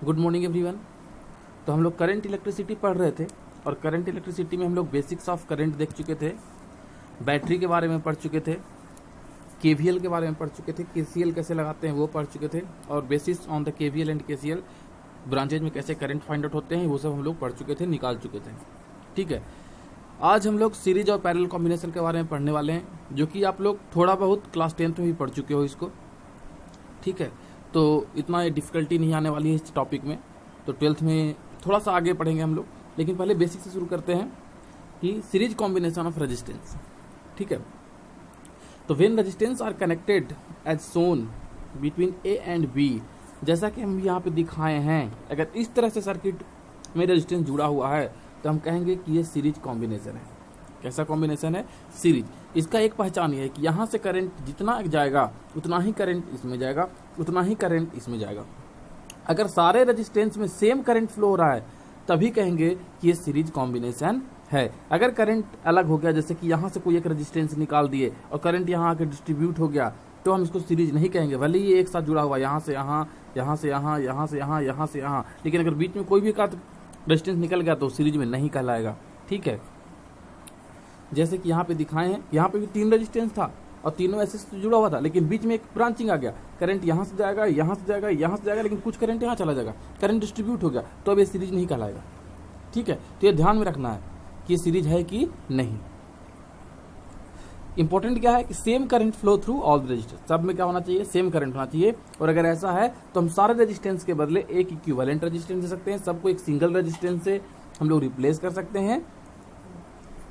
Good morning everyone. तो हम लोग करंट इलेक्ट्रिसिटी पढ़ रहे थे और करंट इलेक्ट्रिसिटी में हम लोग बेसिक्स ऑफ करंट देख चुके थे, बैटरी के बारे में पढ़ चुके थे, केवीएल के बारे में पढ़ चुके थे, केसीएल कैसे लगाते हैं वो पढ़ चुके थे और basis on the KVL and KCL branches में कैसे करंट फाइंड आउट होते हैं वो सब हम लोग पढ़ चुके थे, निकाल चुके थे। ठीक है, आज हम लोग सीरीज और पैरेलल कॉम्बिनेशन के बारे में पढ़ने वाले हैं, जो कि आप लोग थोड़ा बहुत क्लास 10th में भी पढ़ चुके हो इसको। ठीक है, तो इतना डिफिकल्टी नहीं आने वाली है इस टॉपिक में, तो 12th में थोड़ा सा आगे पढ़ेंगे हम लोग। लेकिन पहले बेसिक से शुरू करते हैं कि सीरीज कॉम्बिनेशन ऑफ रेजिस्टेंस। ठीक है, तो when resistance are connected as shown between A and B, जैसा कि हम यहाँ पे दिखाए हैं, अगर इस तरह से सर्किट में रेजिस्टेंस जुड़ा हुआ है तो हम कहेंगे कि ये सीरीज कॉम्बिनेशन है। कैसा कॉम्बिनेशन है? सीरीज। इसका एक पहचान ये है कि यहाँ से करंट जितना जाएगा उतना ही करंट इसमें जाएगा, उतना ही करंट इसमें जाएगा। अगर सारे रेजिस्टेंस में सेम करंट फ्लो हो रहा है तभी कहेंगे कि ये सीरीज कॉम्बिनेशन है। अगर करंट अलग हो गया, जैसे कि यहाँ से कोई एक रेजिस्टेंस निकाल दिए और करंट यहाँ आके डिस्ट्रीब्यूट हो गया, तो हम इसको सीरीज नहीं कहेंगे, भले ही एक साथ जुड़ा हुआ, यहाँ से यहाँ, यहाँ से यहाँ, यहाँ से यहाँ, यहाँ से यहाँ। लेकिन अगर बीच में कोई भी रेजिस्टेंस निकल गया तो सीरीज में नहीं कहलाएगा। ठीक है, जैसे कि यहाँ पे दिखाए हैं, यहाँ पे भी 3 रेजिस्टेंस था और तीनों ऐसे से जुड़ा हुआ था, लेकिन बीच में एक ब्रांचिंग आ गया, करंट यहाँ से जाएगा, यहाँ से जाएगा, यहाँ से जाएगा, लेकिन कुछ करंट यहाँ चला जाएगा, करंट डिस्ट्रीब्यूट हो गया, तो अब ये सीरीज नहीं कहलाएगा। ठीक है, तो ये ध्यान में रखना है कि ये सीरीज है कि नहीं। इंपॉर्टेंट क्या है कि same current flow through all resistance, सब में क्या होना चाहिए? सेम करंट होना चाहिए। और अगर ऐसा है तो हम सारे रेजिस्टेंस के बदले एक इक्विवेलेंट रेजिस्टेंस दे सकते हैं, सबको एक सिंगल रेजिस्टेंस से हम लोग रिप्लेस कर सकते हैं।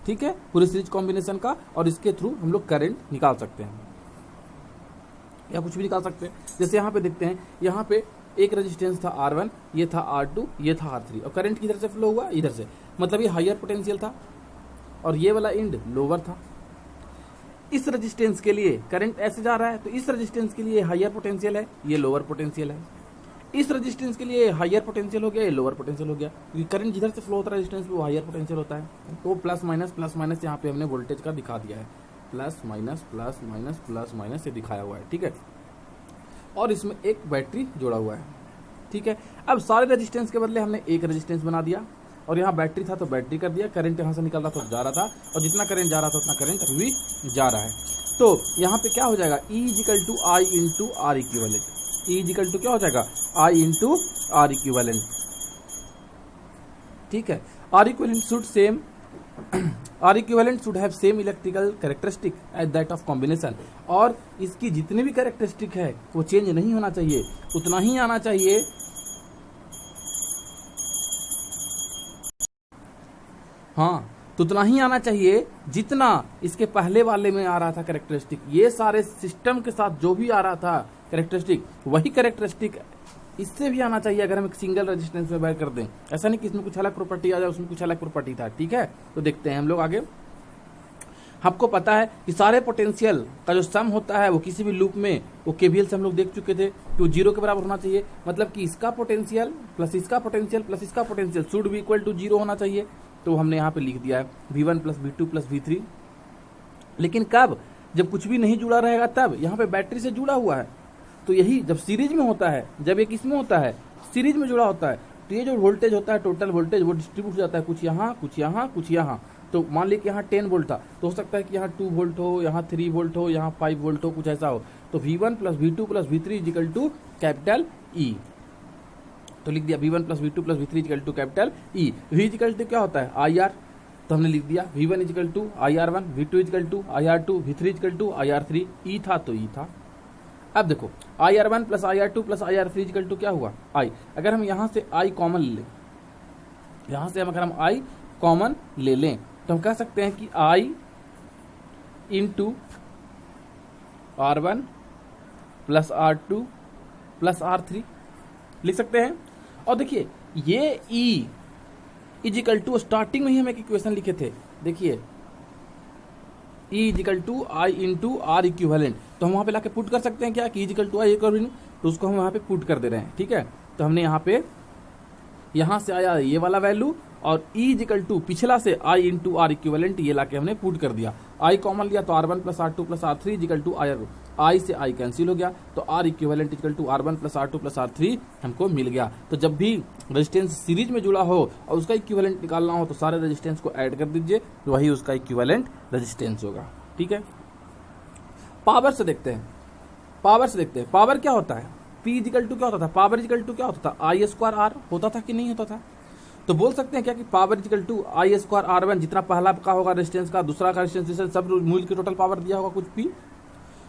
ठीक है, पूरे सीरीज कॉम्बिनेशन का, और इसके थ्रू हम लोग करंट निकाल सकते हैं या कुछ भी निकाल सकते हैं। जैसे यहाँ पे देखते हैं, यहाँ पे एक रेजिस्टेंस था R1, ये था R2, ये था R3, और करंट किधर से फ्लो हुआ? इधर से, मतलब ये हायर पोटेंशियल था और ये वाला एंड लोअर था। इस रेजिस्टेंस के लिए करंट ऐसे जा रहा है, तो इस रेजिस्टेंस के लिए हायर पोटेंशियल है, ये लोअर पोटेंशियल है। इस रेजिस्टेंस के लिए हायर पोटेंशियल हो गया, ये लोअर पोटेंशियल हो गया, क्योंकि करंट जिधर से फ्लो होता है रेजिस्टेंस पे वो हायर पोटेंशियल होता है। तो प्लस माइनस यहाँ पे हमने वोल्टेज का दिखा दिया है, प्लस माइनस ये दिखाया हुआ है। ठीक है, और इसमें एक बैटरी जोड़ा हुआ है। ठीक है, अब सारे रेजिस्टेंस के बदले हमने एक रेजिस्टेंस बना दिया, और यहाँ बैटरी था तो बैटरी कर दिया, करंट यहाँ से निकल रहा था, जा रहा था, और जितना करंट जा रहा था उतना करंट अभी भी जा रहा है। तो यहाँ पे क्या हो जाएगा? E equal to I into R equivalent. E equal to क्या हो जाएगा? I into R equivalent. ठीक है, R equivalent should same R equivalent should have same electrical characteristic as that of combination. और इसकी जितनी भी कैरेक्टरिस्टिक है वो चेंज नहीं होना चाहिए, उतना ही आना चाहिए। हाँ, तो उतना ही आना चाहिए जितना इसके पहले वाले में आ रहा था कैरेक्टरिस्टिक। ये सारे सिस्टम के साथ जो भी आ रहा था कैरेक्टरिस्टिक, वही कैरेक्टरिस्टिक इससे भी आना चाहिए अगर हम एक सिंगल रेजिस्टेंस में बाय कर दें। ऐसा नहीं कि इसमें कुछ अलग प्रॉपर्टी आ जाए, उसमें कुछ अलग प्रॉपर्टी था। ठीक है, तो देखते हैं हम लोग आगे। आपको पता है कि सारे पोटेंशियल का जो सम होता है वो किसी भी लूप में, वो केवीएल से हम लोग देख चुके थे कि वो 0 के बराबर होना चाहिए। मतलब कि इसका पोटेंशियल प्लस इसका पोटेंशियल प्लस इसका potential should be equal to 0 होना चाहिए। तो हमने यहाँ पे लिख दिया है V1 plus V2 plus V3। लेकिन कब? जब कुछ भी नहीं जुड़ा रहेगा तब। यहाँ पे बैटरी से जुड़ा हुआ है, तो यही जब सीरीज में होता है, जब एक इसमें होता है, सीरीज में जुड़ा होता है, तो ये जो वोल्टेज होता है, टोटल वोल्टेज, वो डिस्ट्रीब्यूट हो जाता है, कुछ यहाँ, कुछ यहाँ, कुछ यहाँ। तो मान लीजिए कि यहाँ 10 वोल्ट था, तो हो सकता है कि यहाँ 2 वोल्ट हो, यहाँ 3 वोल्ट हो, यहाँ 5 वोल्ट हो, कुछ ऐसा हो। तो V1 plus V2 plus V3 equal to capital E। तो लिख दिया V1 plus V2 plus V3 equal to capital E। V equal to क्या होता है? IR। तो हमने लिख दिया V1 equal to IR1, V2 equal to IR2, V3 equal to IR3। E था तो E था। अब देखो IR1 plus IR2 plus IR3 equal to क्या हुआ? I। अगर हम यहाँ से I कॉमन ले लें, यहाँ से अगर हम I कॉमन ले लें तो हम कह सकते हैं कि I into R1 plus R2 plus R3 लिख सकते हैं। और देखिए ये E इजिकल टू, स्टार्टिंग में ही हम एक इक्वेशन लिखे थे, देखिए E equal to I into R equivalent. तो हम वहाँ पे लाके पुट कर सकते हैं क्या कि इजिकल टू आई इक्विवेलेंट, तो उसको हम वहाँ पे पुट कर दे रहे हैं। ठीक है, तो हमने यहाँ पे, यहाँ से आया ये वाला वैल्यू, और E इजिकल टू पिछला से आई इंटू आर इक्विवेलेंट, ये लाके हमने पुट कर दिया। आई कॉमन लिया तो R1 plus R2 plus R3 equal to I से आई कैंसिल हो गया, तो R equivalent equal to R1 plus R2 plus R3 हमको मिल गया। तो जब भी रेजिस्टेंस सीरीज में जुड़ा हो और उसका इक्विवेलेंट निकालना हो तो सारे रेजिस्टेंस को ऐड कर दीजिए, तो वही उसका इक्विवेलेंट रेजिस्टेंस होगा। ठीक है, पावर से देखते हैं, पावर क्या होता है, P इजिकल टू क्या होता था, पावर इजिकल टू क्या होता था, आई स्क्वायर आर होता था कि नहीं होता था। तो बोल सकते हैं क्या कि power equal to I square R1, जितना पहला का होगा रेजिस्टेंस का, दूसरा का रेजिस्टेंस, सब मूल की टोटल पावर दिया होगा कुछ P।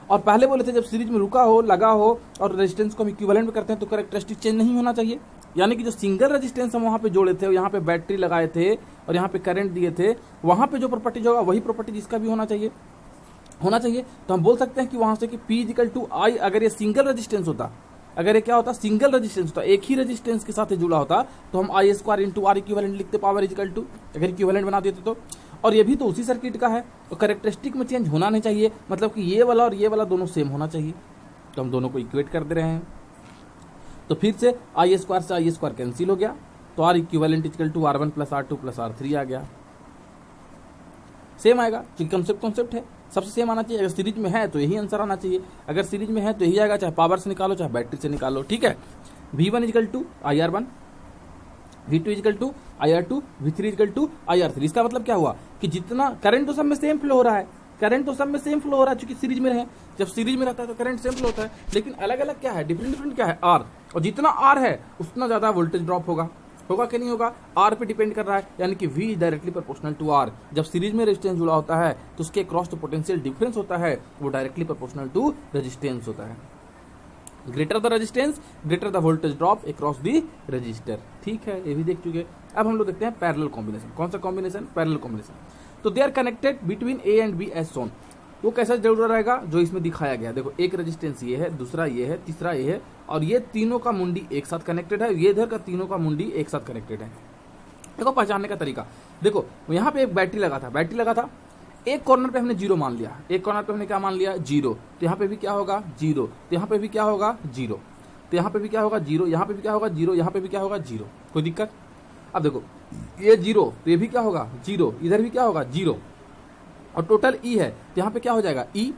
और पहले बोले थे जब सीरीज में रुका हो, लगा हो और रेजिस्टेंस को हम इक्विवेलेंट में करते हैं तो कैरेक्टरिस्टिक चेंज नहीं होना चाहिए। यानी कि जो सिंगल रेजिस्टेंस हम वहां पे जोड़े थे, यहाँ पे बैटरी लगाए थे और यहाँ पे करंट दिए थे, वहां पे जो प्रॉपर्टीज होगा वही प्रॉपर्टीज इसका भी होना चाहिए। तो हम बोल सकते हैं कि वहां से कि P इजिकल टू आई, अगर ये सिंगल रेजिस्टेंस होता, अगर ये क्या होता, सिंगल रेजिस्टेंस होता, एक ही रेजिस्टेंस के साथ जुड़ा होता, तो हम आई स्क्वायर इंटू आर इक्विवेलेंट लिखते, पावर इजिकल टू, अगर इक्विवेलेंट बना देते तो। और ये भी तो उसी सर्किट का है, तो कैरेक्टरिस्टिक में चेंज होना नहीं चाहिए, मतलब कि ये वाला और ये वाला दोनों सेम होना चाहिए। तो हम दोनों को इक्वेट कर दे रहे हैं। तो फिर से आई स्क्वायर से आई स्क्वायर कैंसिल हो गया, तो R equivalent equal to R1 plus R2 plus R3 आ गया। सेम आएगा क्योंकि कॉन्सेप्ट है, सबसे सेम आना चाहिए। अगर सीरीज में है तो यही आंसर आना चाहिए, अगर सीरीज में है तो यही आएगा, चाहे पावर से निकालो चाहे बैटरी से निकालो। ठीक है, V1 equal to IR1, V2 equal to IR2, V3 equal to IR3। इसका मतलब क्या हुआ कि जितना करंट तो सब में सेम फ्लो हो रहा है, चूंकि सीरीज में है। जब सीरीज में रहता है तो करंट सेम फ्लो होता है, लेकिन अलग अलग क्या है, डिफरेंट क्या है, R। और जितना R है उतना ज्यादा वोल्टेज ड्रॉप होगा कि नहीं होगा, R पे डिपेंड कर रहा है, यानी कि V directly proportional to R। जब सीरीज में रेजिस्टेंस जुड़ा होता है तो उसके क्रॉस जो पोटेंशियल डिफरेंस होता है वो डायरेक्टली प्रोपोर्शनल टू रेजिस्टेंस होता है। Greater the resistance greater the voltage drop across the register. ठीक है, ये भी देख चुके। अब हम लोग देखते हैं पैरेलल कॉम्बिनेशन। कौन सा कॉम्बिनेशन, पैरेलल कॉम्बिनेशन। तो they are connected between A and B as shown. वो कैसा जुड़ा रहेगा, जो इसमें दिखाया गया। देखो, एक रेजिस्टेंस ये है, दूसरा ये है, तीसरा ये है, और ये तीनों का मुंडी एक साथ कनेक्टेड है, ये इधर का तीनों का मुंडी एक साथ कनेक्टेड है। देखो पहचानने का तरीका, देखो यहाँ पे एक बैटरी लगा था, एक कॉर्नर पे हमने जीरो मान लिया, एक कॉर्नर पे हमने क्या मान लिया, जीरो। तो यहाँ पे भी क्या होगा, जीरो। तो यहाँ पे भी क्या होगा, जीरो। तो यहाँ पे भी क्या होगा, जीरो। यहाँ पे भी क्या होगा, जीरो। यहाँ पे भी क्या होगा, जीरो। कोई दिक्कत। अब देखो ये जीरो, तो ये भी क्या होगा, जीरो। इधर भी क्या होगा, जीरो। और टोटल ई है, तो यहाँ पे क्या हो जाएगा, ई,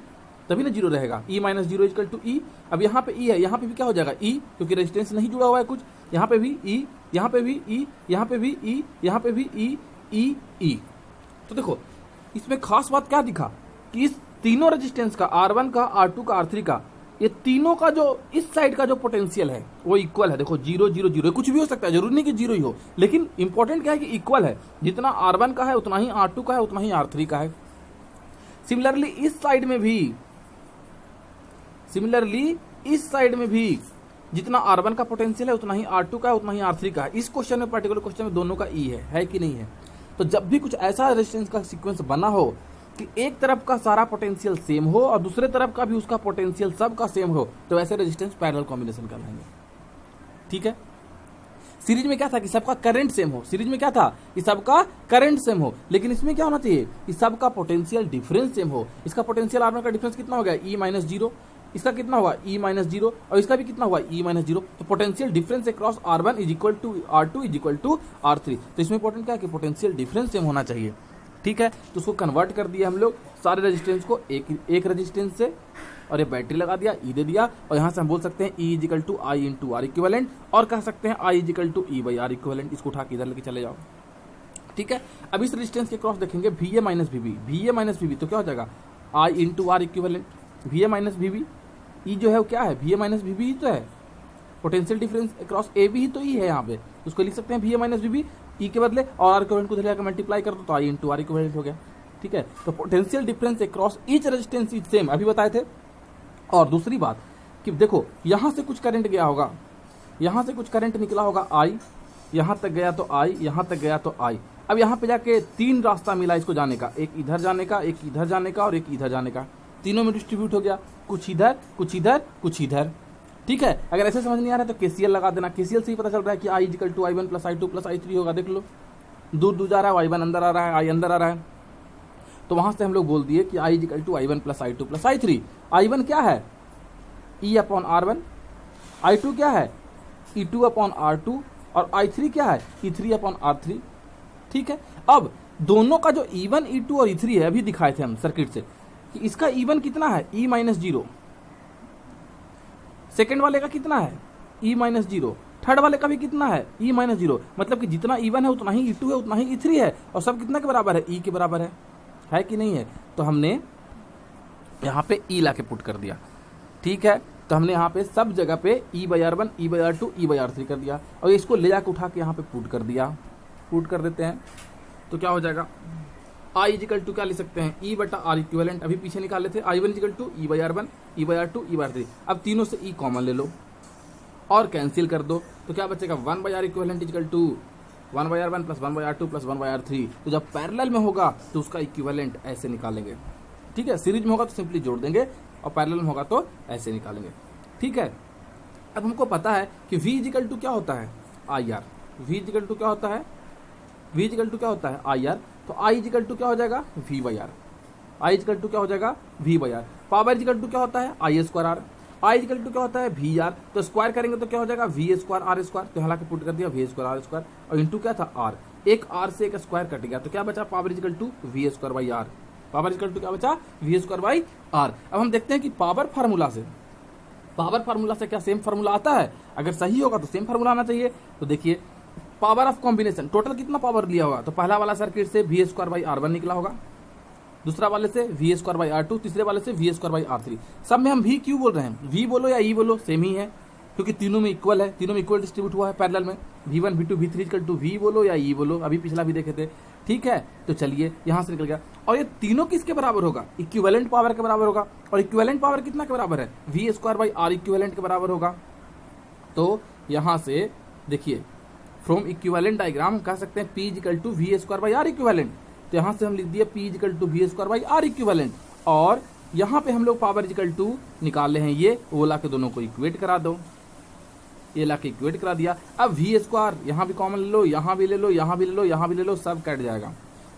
तभी ना जीरो रहेगा। E minus zero equal to ई। अब यहाँ पे ई है, यहाँ पे भी क्या हो जाएगा, ई, क्योंकि रेजिस्टेंस नहीं जुड़ा हुआ है कुछ। यहाँ पे भी ई, यहाँ पे भी ई, यहाँ पे भी ई, यहाँ पे भी ई, ई, ई। तो देखो इसमें खास बात क्या दिखा कि इस तीनों रेजिस्टेंस का, R1 का, R2 का, R3 का, ये तीनों का जो इस साइड का जो पोटेंशियल है वो इक्वल है। देखो जीरो जीरो जीरो, कुछ भी हो सकता है, जरूरी नहीं कि जीरो ही हो, लेकिन इंपॉर्टेंट क्या है कि इक्वल है। जितना R1 का है उतना ही R2 का है, उतना ही R3 का है। सिमिलरली इस साइड में भी जितना R1 का पोटेंशियल है उतना ही R2 का है, उतना ही R3 का है। इस क्वेश्चन में, पर्टिकुलर क्वेश्चन में दोनों का ई है कि नहीं है। तो जब भी कुछ ऐसा रेजिस्टेंस का सीक्वेंस बना हो कि एक तरफ का सारा पोटेंशियल सेम हो और दूसरे तरफ का भी उसका पोटेंशियल सबका सेम हो, तो ऐसे रेजिस्टेंस पैरेलल कॉम्बिनेशन कहलाएंगे। ठीक है, सीरीज में क्या था कि सबका करंट सेम हो, लेकिन इसमें क्या होना चाहिए कि सबका पोटेंशियल डिफरेंस सेम हो। इसका पोटेंशियल R1 का डिफरेंस कितना हो गया, E माइनस जीरो। इसका कितना हुआ, E माइनस जीरो, और इसका भी कितना हुआ, E माइनस जीरो। तो potential difference across R1 is equal to R2 is equal to R3। तो इसमें इंपॉर्टेंट क्या है कि पोटेंशियल डिफरेंस सेम होना चाहिए। ठीक है, तो उसको कन्वर्ट कर दिया हम लोग सारे रेजिस्टेंस को एक रेजिस्टेंस से, और ये बैटरी लगा दिया, ई दे दिया, और यहाँ से हम बोल सकते हैं E equal to I into R equivalent, और कह सकते हैं I equal to E by R equivalent. इसको उठा के इधर लेके चले जाओ। ठीक है, अब इस रेजिस्टेंस के क्रॉस देखेंगे VA माइनस VB, तो क्या हो जाएगा, I into R equivalent. VA minus VB, E जो है वो क्या है, VA माइनस VB ही तो है, पोटेंशियल डिफरेंस अक्रॉस AB ही तो ई है यहाँ पे। उसको लिख सकते हैं VA माइनस VB, ई के बदले, और आर इक्विवेलेंट को लेकर मल्टीप्लाई कर दो तो आई इंटू आर इक्विवेलेंट हो गया। ठीक है, तो potential difference across each resistance is same, अभी बताए थे। और दूसरी बात कि देखो यहाँ से कुछ करंट गया होगा, यहाँ से कुछ करंट निकला होगा आई, यहाँ तक गया तो आई, यहाँ तक गया तो आई। अब यहाँ पे जाके तीन रास्ता मिला इसको जाने का, एक इधर जाने का, एक इधर जाने का, और एक इधर जाने का। तीनों में डिस्ट्रीब्यूट हो गया, कुछ इधर, कुछ इधर, कुछ इधर। ठीक है, अगर ऐसे समझ नहीं आ रहा है तो KCL लगा देना। KCL से ही पता चल रहा है कि I equal to I1 plus I2 plus I3 होगा। देख लो, दूर दूर जा रहा है, I1 अंदर आ रहा है, I अंदर आ रहा है, तो वहां से हम लोग बोल दिए कि I equal to I1 plus I2 plus I3। I1 क्या है, E अपॉन R1, I2 क्या है, E2 अपॉन R2, और I3 क्या है, E3 अपॉन R3। ठीक है, अब दोनों का जो E1, E2 और E3 है, अभी दिखाए थे हम सर्किट से कि इसका E1 कितना है, E माइनस जीरो, सेकंड वाले का कितना है E माइनस जीरो, थर्ड वाले का भी कितना है E माइनस जीरो, मतलब कि जितना E1 है उतना ही E2 है उतना ही E3 है, और सब कितना के बराबर है E के बराबर है कि नहीं है। तो हमने यहाँ पे E ला के पुट कर दिया, ठीक है। तो हमने यहाँ पे सब जगह पे E/R1 E/R2 E/R3 कर दिया, और इसको ले जाकर उठा के यहाँ पे पुट कर दिया, पुट कर देते हैं। तो क्या हो जाएगा, I इजिकल टू क्या ले सकते हैं E बटा R इक्विवेलेंट, अभी पीछे निकाल लेते हैं I1 is equal to E/R1 E/R2 E/R3। अब तीनों से E कॉमन ले लो और कैंसिल कर दो, तो क्या बचेगा 1/R equivalent equal to 1/R1 plus 1/R2 plus 1/R3। तो जब पैरेलल में होगा तो उसका इक्विवेलेंट ऐसे निकालेंगे, ठीक है। सीरीज में होगा तो सिंपली जोड़ देंगे, और पैरेलल में होगा तो ऐसे निकालेंगे, ठीक है। अब हमको पता है कि V इजिकल टू क्या होता है IR, V इजिकल टू क्या होता है, V इजिकल टू क्या होता है IR। तो I इजिकल टू क्या हो जाएगा V/R, I इजिकल टू क्या हो जाएगा V/R। पावर इजिकल टू क्या होता है I²R, I इजिकल टू क्या होता है VR। तो स्क्वायर करेंगे तो क्या हो जाएगा V²R², तो हालांकि पुट कर दिया V²R², और इंटू क्या था R, एक R से एक स्क्वायर कट गया, तो क्या बचा power equal to V²/R, power equal to क्या बचा V²/R। अब हम देखते हैं कि पावर फार्मूला से क्या सेम फार्मूला आता है, अगर सही होगा तो सेम फार्मूला आना चाहिए। तो देखिए पावर ऑफ कॉम्बिनेशन, टोटल कितना पावर लिया होगा, तो पहला वाला सर्किट से V²/R1 निकला होगा, दूसरा वाले से V²/R2, तीसरे वाले से V²/R3। सब में हम V क्यों बोल रहे हैं, V बोलो या E बोलो सेम ही है, क्योंकि तीनों में इक्वल है, तीनों में इक्वल डिस्ट्रीब्यूट हुआ है पैरेलल में। V1 V2 V3 equal to V बोलो या E बोलो, अभी पिछला भी देखे थे, ठीक है। तो चलिए यहाँ से निकल गया, और ये तीनों किसके बराबर होगा, इक्विवेलेंट पावर के बराबर होगा, और इक्विवेलेंट पावर कितना के बराबर है V²/R इक्विवेलेंट के बराबर होगा। तो यहाँ से देखिए फ्रॉम इक्विवेलेंट डायग्राम कह सकते हैं P is equal to V²/R equivalent. तो यहाँ से हम लिख दिए P is equal to V²/R equivalent, और यहाँ पे हम लोग पावर इजिकल टू निकाल रहे हैं, ये वो ला के दोनों को इक्वेट करा दो, ये ला के इक्वेट करा दिया। अब V² यहाँ भी कॉमन ले लो, यहाँ भी ले लो, यहाँ भी ले लो, यहाँ भी ले लो, सब कट जाएगा।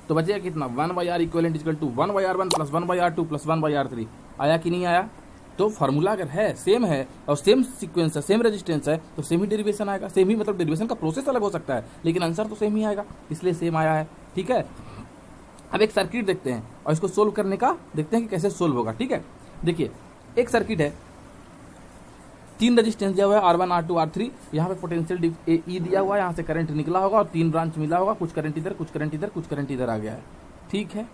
तो बचेगा कितना 1/R equivalent equal to 1/R1 plus 1/R2 plus 1/R3। आया कि नहीं आया। तो फार्मूला अगर है सेम है और सेम सीक्वेंस है, सेम रेजिस्टेंस है, तो सेम ही डेरिवेशन आएगा। सेम ही मतलब डेरिवेशन का प्रोसेस अलग हो सकता है, लेकिन आंसर तो सेम ही आएगा, इसलिए सेम आया है, ठीक है। अब एक सर्किट देखते हैं और इसको सोल्व करने का देखते हैं कि कैसे सोल्व होगा, ठीक है। देखिए एक सर्किट है, 3 रेजिस्टेंस दिया हुआ है R1 R2 R3, यहाँ पे पोटेंशियल E दिया हुआ है, यहाँ से करंट निकला होगा और 3 ब्रांच मिला होगा, कुछ करंट इधर कुछ करंट इधर कुछ करंट इधर आ गया है, ठीक है,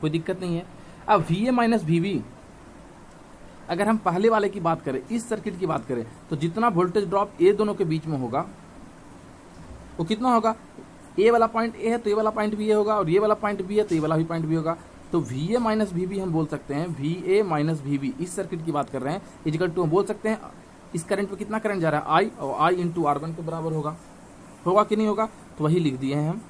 कोई दिक्कत नहीं है। अब VA माइनस VB, अगर हम पहले वाले की बात करें, इस सर्किट की बात करें, तो जितना वोल्टेज ड्रॉप ए दोनों के बीच में होगा वो कितना होगा, ए वाला पॉइंट ए है तो ये वाला पॉइंट भी ए होगा, और ये वाला पॉइंट बी है तो ये वाला भी पॉइंट बी होगा। तो VA माइनस VB हम बोल सकते हैं, VA माइनस VB इस सर्किट की बात कर रहे हैं, इजिकल टू हम बोल सकते हैं इस करंट पे कितना करंट जा रहा है I, और I इंटू R1 के बराबर होगा कि नहीं होगा। तो वही लिख दिए हैं हम,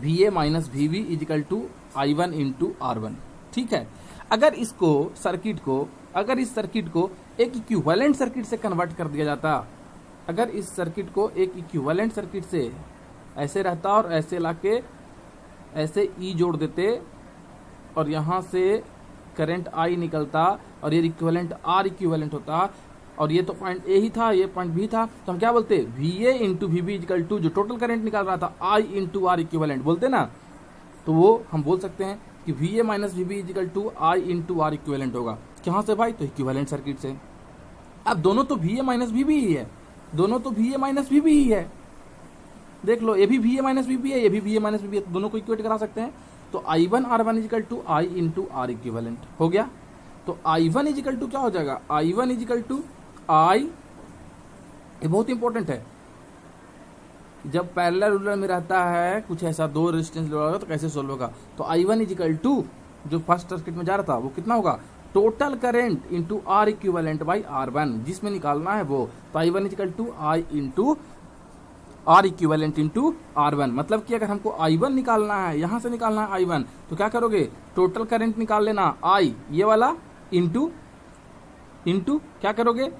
VA minus VB is equal to I1 into R1, ठीक है। अगर इस सर्किट को एक इक्विवेलेंट सर्किट से कन्वर्ट कर दिया जाता, अगर इस सर्किट को एक इक्विवेलेंट सर्किट से ऐसे रहता और ऐसे लाके ऐसे E जोड़ देते, और यहाँ से करंट I निकलता और ये इक्विवेलेंट R इक्विवेलेंट होता, और ये तो पॉइंट ए ही था, ये पॉइंट बी था, तो हम क्या बोलते VA into VB is equal to जो टोटल करंट निकाल रहा था I इंटू R इक्विवेलेंट बोलते ना, तो वो हम बोल सकते हैं कि VA minus VB is equal to I into R equivalent होगा। कहाँ से भाई, तो इक्विवेलेंट सर्किट से। अब दोनों तो VA माइनस VB ही है, दोनों तो VA माइनस VB ही है, देख लो ये भी VA माइनस VB है, ये भी VA माइनस VB है, तो दोनों को इक्वेट करा सकते हैं। तो I1 R1 is equal to I into R equivalent हो गया। तो I1 इजिकल टू क्या हो जाएगा, I1 इजिकल टू I, ये बहुत इंपॉर्टेंट है, जब पैरेलल रूलर में रहता है कुछ ऐसा दो रेजिस्टेंस होगा तो कैसे सोल्व होगा। तो I1 इजिकल टू जो फर्स्ट सर्किट में जा रहा था वो कितना होगा, total current into R equivalent by R1, जिसमें निकालना है वो। तो I1 is equal to I into R equivalent into R1, मतलब कि अगर हमको I1 निकालना है, यहाँ से निकालना है I1, तो क्या करोगे, टोटल करंट निकाल लेना I ये वाला इंटू क्या करोगे,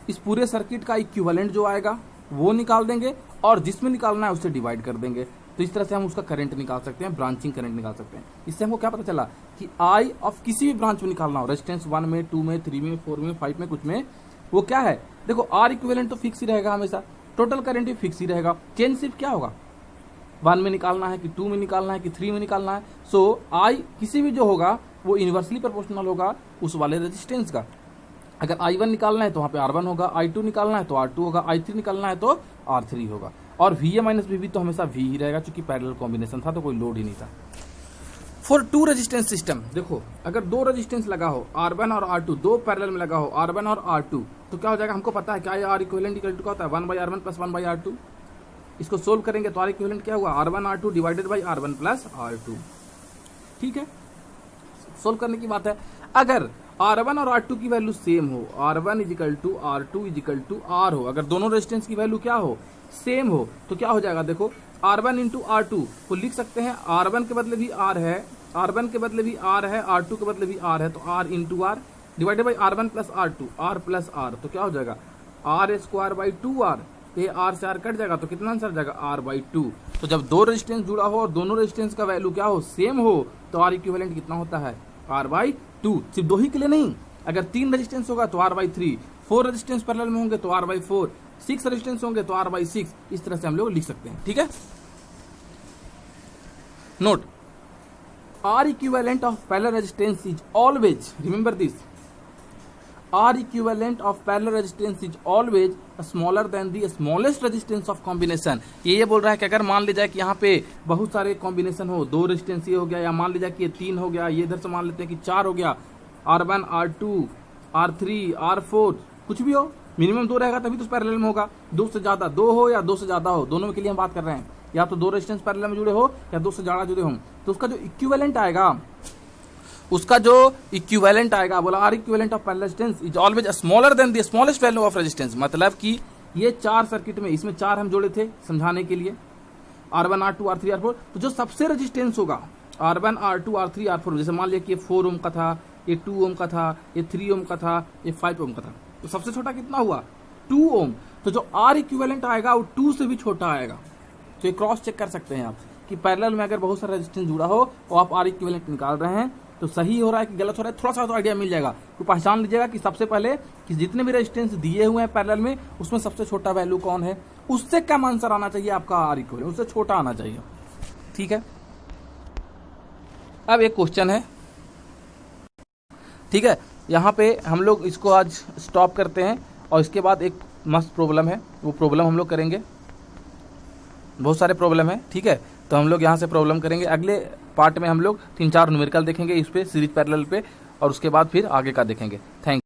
इस पूरे सर्किट का इक्विवेलेंट जो आएगा वो निकाल देंगे, और जिसमें निकालना है उससे डिवाइड कर देंगे। तो इस तरह से हम उसका करंट निकाल सकते हैं, ब्रांचिंग करंट निकाल सकते हैं। इससे हमको क्या पता चला कि I ऑफ किसी भी ब्रांच में निकालना हो, रेजिस्टेंस 1 में 2 में 3 में 4 में 5 में कुछ में, वो क्या है, देखो R इक्विवेलेंट तो फिक्स ही रहेगा हमेशा, टोटल करंट भी फिक्स ही रहेगा, चेंज सिर्फ क्या होगा, 1 में निकालना है कि 2 में निकालना है कि 3 में निकालना है। सो I किसी भी जो होगा वो इन्वर्सली प्रोपोर्शनल होगा उस वाले रेजिस्टेंस का। अगर I1 निकालना है तो वहाँ पे R1 होगा, I2 निकालना है तो R2 होगा, I3 निकालना है तो R3 होगा। और VA माइनस VB तो हमेशा V ही रहेगा, क्योंकि पैरेलल कॉम्बिनेशन था तो कोई लोड ही नहीं था। फॉर टू रेजिस्टेंस सिस्टम, देखो अगर दो रेजिस्टेंस लगा हो R1 और R2, दो पैरेलल में लगा हो R1 और R2, तो क्या हो जाएगा, हमको पता है क्या R इक्विवेलेंट इक्वल टू क्या होता है, 1/R1 प्लस 1/R2। इसको सोल्व करेंगे तो R इक्विवेलेंट क्या हुआ, R1R2 divided by R1 plus R2। ठीक है, सोल्व करने की बात है। अगर R1 और R2 की वैल्यू सेम हो, R1 is equal to R2 is equal to R हो, अगर दोनों रेजिस्टेंस की वैल्यू क्या हो, सेम हो, तो क्या हो जाएगा, देखो R1 इंटू R2 को लिख सकते हैं, R1 के बदले भी R है, R1 के बदले भी R है, R2 के बदले भी R है, तो R into R divided by R1 plus R2, R plus R, तो क्या हो जाएगा R स्क्वायर बाई 2R, तो ये R से R कट जाएगा, तो कितना आंसर जाएगा R बाई 2। तो जब दो रेजिस्टेंस जुड़ा हो और दोनों रेजिस्टेंस का वैल्यू क्या हो, सेम हो, तो R इक्विवेलेंट कितना होता है, R बाई 2। सिर्फ दो ही के लिए नहीं, अगर 3 रेजिस्टेंस होगा तो R बाई 3, 4 रेजिस्टेंस पैरेलल में होंगे तो R बाई 4, 6 रेजिस्टेंस होंगे तो R बाई 6, इस तरह से हम लोग लिख सकते हैं। ठीक है, note R equivalent of parallel resistance is always, remember this, R equivalent of parallel resistance is always smaller than the smallest resistance of combination। ये बोल रहा है कि अगर मान लीजिए कि यहाँ पे बहुत सारे कॉम्बिनेशन हो, दो रेजिस्टेंस ये हो गया, या मान लीजिए कि ये 3 हो गया, ये इधर से मान लेते हैं कि 4 हो गया, R1 R2 R3 R4 कुछ भी हो, मिनिमम 2 रहेगा तभी तो पैरेलल में होगा। 2 से ज्यादा, 2 हो या 2 से ज्यादा हो, दोनों के लिए हम बात कर रहे हैं, या तो 2 रेजिस्टेंस पैरेलल में जुड़े हो या 2 से ज्यादा जुड़े हो, तो उसका जो इक्विवेलेंट आएगा, बोला R equivalent of parallel resistance is always smaller than the smallest value of resistance. मतलब कि ये 4 सर्किट में, इसमें 4 हम जोड़े थे समझाने के लिए, R1 R2 R3 R4, तो जो सबसे रेजिस्टेंस होगा R1 R2 R3 R4, जैसे मान लिया कि ये 4 ओम का था, ये 2 ओम का था, ये 3 ओम का था, ये 5 ओम का था, तो सबसे छोटा कितना हुआ 2 ओम। तो जो R इक्विवेलेंट आएगा वो 2 से भी छोटा आएगा। तो ये क्रॉस चेक कर सकते हैं आप कि पैरेलल में अगर बहुत सारा रेजिस्टेंस जुड़ा हो और आप R इक्विवेलेंट निकाल रहे हैं तो सही हो रहा है कि गलत हो रहा है, थोड़ा सा तो आइडिया मिल जाएगा। तो पहचान लीजिएगा कि सबसे पहले कि जितने भी रेजिस्टेंस दिए हुए हैं पैरेलल में, उसमें सबसे छोटा वैल्यू कौन है, उससे कम आंसर आना चाहिए आपका R इक्विवेलेंट, उससे छोटा आना चाहिए। ठीक है, अब एक क्वेश्चन है, ठीक है, यहाँ पे हम लोग इसको आज स्टॉप करते हैं और इसके बाद एक मस्त प्रॉब्लम है, वो प्रॉब्लम हम लोग करेंगे। बहुत सारे प्रॉब्लम है, ठीक है, तो हम लोग यहाँ से प्रॉब्लम करेंगे। अगले पार्ट में हम लोग 3-4 न्यूमेरिकल देखेंगे इस पे, सीरीज पैरेलल पे, और उसके बाद फिर आगे का देखेंगे। थैंक